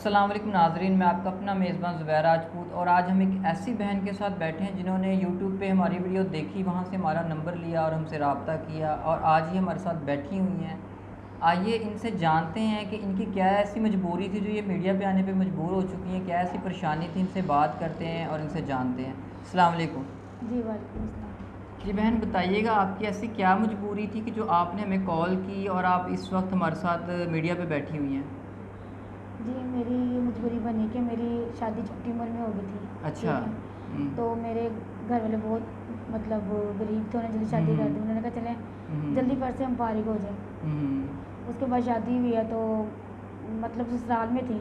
अस्सलाम वालेकुम नाज़रीन, मैं आपका अपना मेज़बान ज़ुबैर राजपूत और आज हम एक ऐसी बहन के साथ बैठे हैं जिन्होंने यूट्यूब पे हमारी वीडियो देखी, वहाँ से हमारा नंबर लिया और हमसे रब्ता किया और आज ही हमारे साथ बैठी हुई हैं। आइए इनसे जानते हैं कि इनकी क्या ऐसी मजबूरी थी जो ये मीडिया पे आने पे मजबूर हो चुकी हैं, क्या ऐसी परेशानी थी। इनसे बात करते हैं और इनसे जानते हैं। अस्सलाम वालेकुम। जी, वालेकुम अस्सलाम। जी बहन, बताइएगा आपकी ऐसी क्या मजबूरी थी कि जो आपने हमें कॉल की और आप इस वक्त हमारे साथ मीडिया पे बैठी हुई हैं। जी, मेरी ये मजबूरी बनी कि मेरी शादी छोटी उम्र में हो गई थी, अच्छा। ठीक है। तो मेरे घर वाले बहुत मतलब गरीब थे, उन्होंने जल्दी शादी कर दी। उन्होंने कहा चलें जल्दी फट से हम फारिग हो जाएँ। उसके बाद शादी हुई है तो मतलब ससुराल में थी।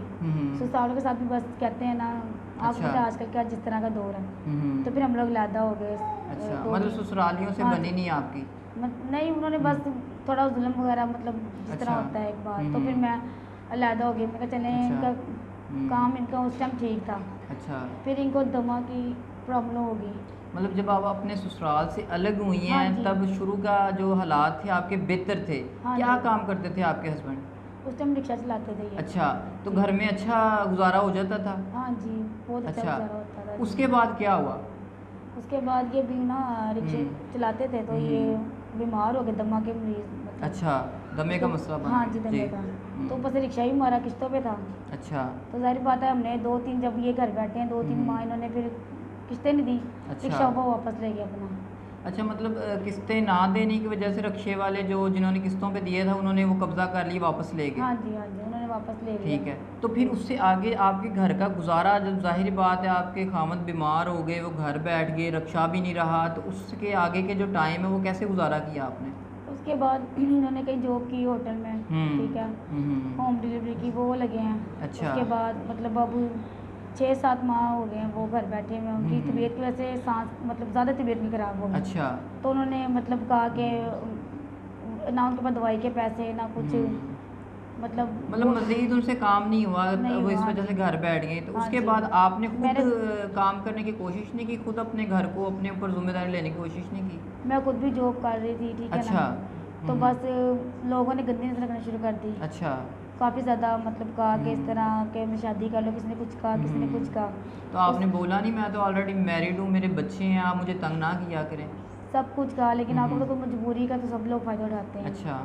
ससुराल के साथ भी बस कहते हैं ना, आपको अच्छा। पता है आजकल क्या जिस तरह का दौर है। तो फिर हम लोग अलहदा हो गए। अच्छा, तो मतलब ससुरालियों से हाँ बनी जी, नहीं आपकी। नहीं, उन्होंने बस थोड़ा जुल्म वगैरह मतलब जिस तरह अच्छा। होता है एक बार। तो फिर मैं अलहदा हो गई। मैं कहा चलें अच्छा। इनका काम इनका उस टाइम ठीक था, अच्छा, फिर इनको दमा की प्रॉब्लम हो गई। मतलब जब आप अपने ससुराल से अलग हुई हाँ हैं जी, तब शुरू का जो हालात थे आपके बेहतर थे। हाँ क्या जी। काम करते थे आपके हस्बैंड? उस टाइम रिक्शा चलाते थे ये। अच्छा, तो जी। घर में अच्छा गुजारा हो जाता था। हाँ जी, बहुत अच्छा अच्छा, गुज़ारा होता था उसके जी। बाद क्या हुआ? उसके बाद ये भी ना रिक्शे हम्म। चलाते थे तो ये बीमार हो गए, दमा के मरीज़ मतलब। अच्छा, दमे का तो मसला बन हाँ जी, गया जी। दमे का। तो ऊपर से रिक्शा ही हमारा किस्तों पे था। अच्छा। तो ज़ाहिर बात है हमने 2-3 जब ये घर बैठे हैं 2-3 माह इन्होंने फिर किस्तें नहीं दी, अच्छा। रिक्शा वो वापस ले गया अपना। अच्छा, मतलब किस्तें ना देने की वजह से रिक्शे वाले जो जिन्होंने किस्तों पे दिए था उन्होंने वो कब्ज़ा कर ली, वापस ले गए। हाँ जी, हाँ जी, उन्होंने वापस ले लिया। ठीक है, तो फिर जी। उससे आगे आपके घर का गुजारा, जब ज़ाहिर बात है आपके खामद बीमार हो गए, वो घर बैठ गए, रक्षा भी नहीं रहा, तो उसके आगे के जो टाइम है वो कैसे गुजारा किया आपने? उसके बाद इन्होंने कहीं जॉब की होटल में, ठीक है। होम डिलीवरी की, वो लगे हैं। अच्छा। उसके बाद मतलब अब 6-7 माह हो गए हैं वो घर बैठे हुए हैं। उनकी तबीयत की वजह से सांस मतलब ज़्यादा तबीयत नहीं ख़राब हो गई। अच्छा। तो उन्होंने मतलब कहा कि ना उनके पास दवाई के पैसे ना कुछ, मतलब मतलब वो मज़ीद उनसे काम नहीं हुआ, नहीं वो हुआ। इस हाँ वजह जी, से घर बैठ गए, तो हाँ उसके जी। बाद आपने खुद मैंने काम करने की कोशिश नहीं की, खुद अपने घर को अपने ऊपर ज़िम्मेदारी लेने की कोशिश नहीं की? मैं खुद भी जॉब कर रही थी, ठीक है ना। अच्छा। तो बस लोगों ने गंदी नज़र रखना शुरू कर दी। अच्छा। काफ़ी ज़्यादा मतलब कहा कि इस तरह के मैं शादी कर लो, किसी ने कुछ कहा, किसी ने कुछ कहा। तो आपने उस बोला नहीं मैं तो ऑलरेडी मैरिड हूँ, मेरे बच्चे हैं, आप मुझे तंग ना किया करें? सब कुछ कहा, लेकिन आपको तो कोई मजबूरी का तो सब लोग फ़ायदा उठाते हैं। अच्छा।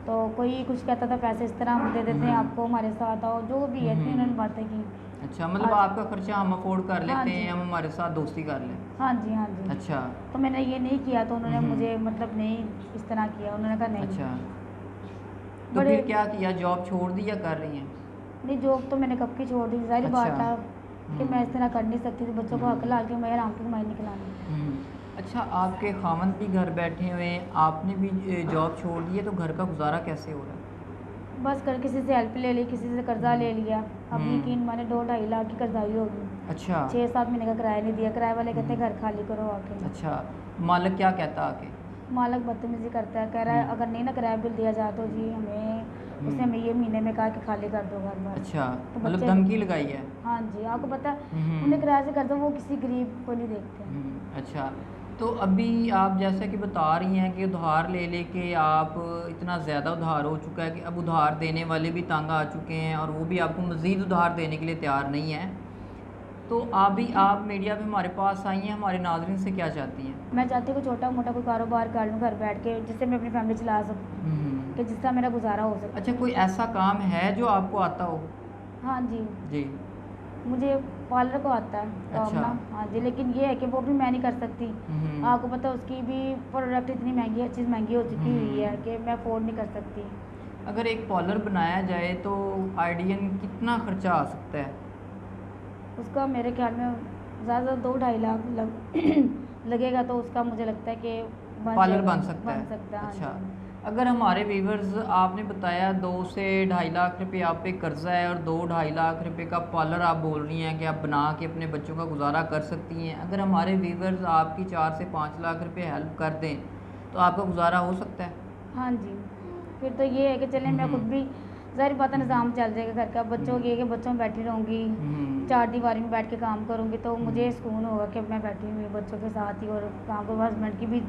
तो कोई कुछ कहता था पैसे इस तरह हम दे देते हैं आपको, हमारे साथ आओ, जो भी है इतनी उन्होंने बातें की। अच्छा, मतलब आज आपका खर्चा हम अफोर्ड कर हाँ लेते जी, हैं, हम हमारे साथ दोस्ती कर लें। हाँ जी, हाँ जी। अच्छा। तो मैंने ये नहीं किया तो उन्होंने मुझे मतलब नहीं इस तरह किया। उन्होंने कहा नहीं। अच्छा, तो बड़े फिर क्या किया, जॉब छोड़ दी या कर रही हैं? नहीं, जॉब तो मैंने कब की छोड़ दी। ज़ाहिर अच्छा। बात था कि मैं इस तरह कर नहीं सकती थी, बच्चों को हक लाल के मैं आराम की कमाई नहीं खिलानी। अच्छा, आपके खामन भी घर बैठे हुए हैं, आपने भी जॉब छोड़ दी है, तो घर का गुजारा कैसे हो रहा है? बस कर किसी से हेल्प ले ली, किसी से कर्जा ले लिया। अब यकीन माने 2-2.5 लाख की कर्जाई होगी। अच्छा। 6-7 महीने का किराया नहीं दिया। किराए वाले कहते हैं घर खाली करो आके। अच्छा, मालिक क्या कहता आके? मालिक बदतमीजी करता है, कह रहा है अगर नहीं ना किराया बिल दिया जाए तो जी हमें उसने हमें ये महीने में कहा कि खाली कर दो घर बस। अच्छा, तो मतलब बच्चे धमकी लगाई है? हाँ जी, आपको पता है उन्हें किराए से कर्जा वो किसी गरीब को नहीं देखते हैं। अच्छा, तो अभी आप जैसा कि बता रही हैं कि उधार ले लेके आप इतना ज़्यादा उधार हो चुका है कि अब उधार देने वाले भी तंग आ चुके हैं और वो भी आपको मज़ीद उधार देने के लिए तैयार नहीं है। तो आप मीडिया पे हमारे पास आई हैं, हमारे नाज़रीन से क्या चाहती हैं? मैं चाहती हूँ कि छोटा मोटा कोई कारोबार कर लूँ घर बैठ के, जिससे मैं अपनी फैमिली चला सकूँ, कि जिससे मेरा गुजारा हो सके। अच्छा, कोई ऐसा काम है जो आपको आता हो? हाँ जी, जी। मुझे पार्लर को आता है काम अच्छा। ना। हाँ जी, लेकिन ये है कि वो भी मैं नहीं कर सकती। आपको पता है उसकी भी प्रोडक्ट इतनी महंगी, चीज़ महंगी हो चुकी हुई है कि मैं अफोर्ड नहीं कर सकती। अगर एक पार्लर बनाया जाए तो आइडियन कितना खर्चा आ सकता है? उसका मेरे ख्याल में ज़्यादा 2-2.5 लाख लगेगा, तो उसका मुझे लगता है कि पार्लर बन सकता है? बन सकता है। हाँ अच्छा, जी, अगर हमारे व्यूवर्स, आपने बताया 2 से 2.5 लाख रुपए आप पे कर्ज़ा है और 2-2.5 लाख रुपए का पार्लर आप बोल रही हैं कि आप बना के अपने बच्चों का गुजारा कर सकती हैं। अगर हमारे व्यूवर्स आपकी 4 से 5 लाख रुपए हेल्प कर दें तो आपका गुजारा हो सकता है? हाँ जी। फिर तो ये है कि चलें मैं खुद भी ज़ाहिर बात है निज़ाम चल जाएगा घर का। बच्चों ये कि बच्चों में बैठी रहूँगी, चारदीवारी में बैठ के काम करूँगी तो मुझे सुकून होगा कि मैं बैठी हुई हूँ बच्चों के साथ ही, और काम को हस्बैंड की भी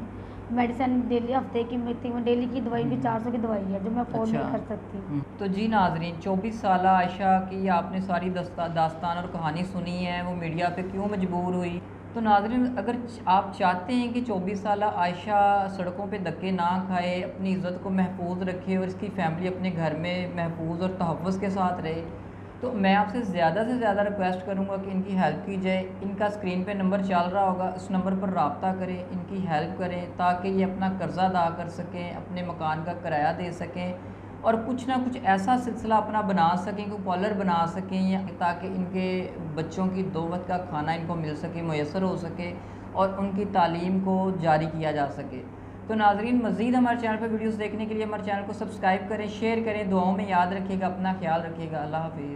मेडिसिन डेली हफ्ते की डेली की दवाई भी 400 की दवाई है जो मैं अफोर्ड अच्छा। नहीं कर सकती। तो जी नाजरीन, 24 साल आयशा की आपने सारी दास्तान और कहानी सुनी है, वो मीडिया पे क्यों मजबूर हुई। तो नाजरीन, अगर आप चाहते हैं कि 24 साल आयशा सड़कों पे धक्के ना खाए, अपनी इज़्ज़त को महफूज रखे और इसकी फ़ैमिली अपने घर में महफूज और तहफ़्फ़ुज़ के साथ रहे, तो मैं आपसे ज़्यादा से ज़्यादा रिक्वेस्ट करूँगा कि इनकी हेल्प की जाए। इनका स्क्रीन पे नंबर चल रहा होगा, उस नंबर पर रब्ता करें, इनकी हेल्प करें ताकि ये अपना कर्ज़ा अदा कर सकें, अपने मकान का किराया दे सकें और कुछ ना कुछ ऐसा सिलसिला अपना बना सकें, कोई पार्लर बना सकें, या ताकि इनके बच्चों की 2 वक्त का खाना इनको मिल सके, मुयस्सर हो सके और उनकी तालीम को जारी किया जा सके। तो नाज़रीन, मज़ीद हमारे चैनल पर वीडियोस देखने के लिए हमारे चैनल को सब्सक्राइब करें, शेयर करें, दुआओं में याद रखिएगा, अपना ख्याल रखिएगा। अल्लाह हाफ़िज़।